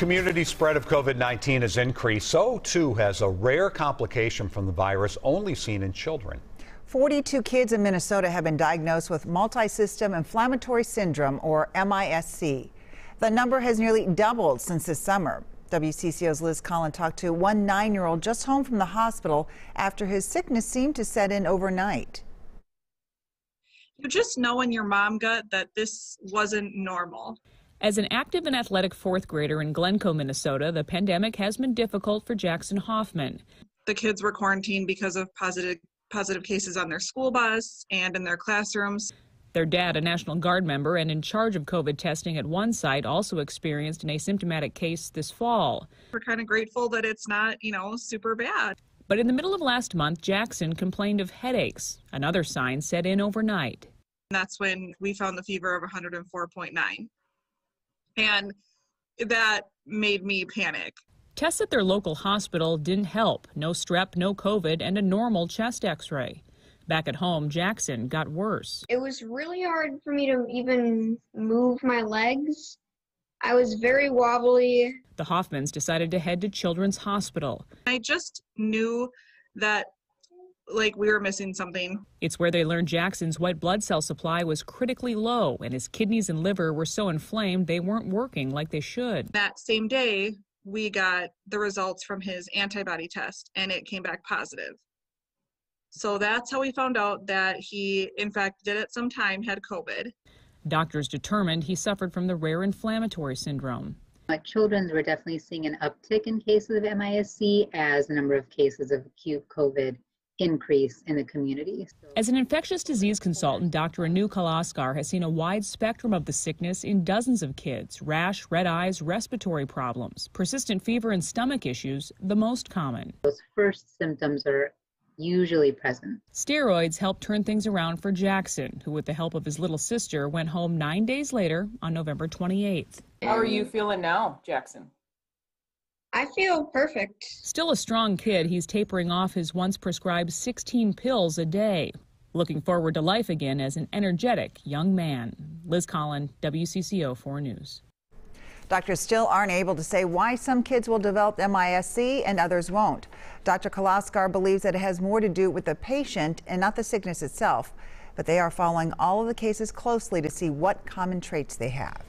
Community spread of COVID-19 has increased. So too has a rare complication from the virus only seen in children. 42 kids in Minnesota have been diagnosed with multisystem inflammatory syndrome, or MISC. The number has nearly doubled since this summer. WCCO's Liz Collin talked to one 9-year-old just home from the hospital after his sickness seemed to set in overnight. You just know in your mom gut that this wasn't normal. As an active and athletic fourth grader in Glencoe, Minnesota, the pandemic has been difficult for Jackson Hoffman. The kids were quarantined because of positive cases on their school bus and in their classrooms. Their dad, a National Guard member and in charge of COVID testing at one site, also experienced an asymptomatic case this fall. We're kind of grateful that it's not, super bad. But in the middle of last month, Jackson complained of headaches. Another sign set in overnight. That's when we found the fever of 104.9. And that made me panic. Tests at their local hospital didn't help. No strep, no COVID, and a normal chest x-ray. Back at home, Jackson got worse. It was really hard for me to even move my legs. I was very wobbly. The Hoffmans decided to head to Children's Hospital. I just knew that we were missing something. It's where they learned Jackson's white blood cell supply was critically low, and his kidneys and liver were so inflamed they weren't working like they should. That same day, we got the results from his antibody test, and it came back positive. So that's how we found out that he, in fact, did at some time had COVID. Doctors determined he suffered from the rare inflammatory syndrome. Children were definitely seeing an uptick in cases of MISC as the number of cases of acute COVID increase in the community. As an infectious disease consultant, Dr. Anu Kalaskar has seen a wide spectrum of the sickness in dozens of kids. Rash, red eyes, respiratory problems, persistent fever, and stomach issues, the most common. Those first symptoms are usually present. Steroids helped turn things around for Jackson, who with the help of his little sister went home 9 days later on November 28th. How are you feeling now, Jackson? I feel perfect. Still a strong kid, he's tapering off his once prescribed 16 pills a day. Looking forward to life again as an energetic young man. Liz Collin, WCCO 4 News. Doctors still aren't able to say why some kids will develop MISC and others won't. Dr. Kalaskar believes that it has more to do with the patient and not the sickness itself, but they are following all of the cases closely to see what common traits they have.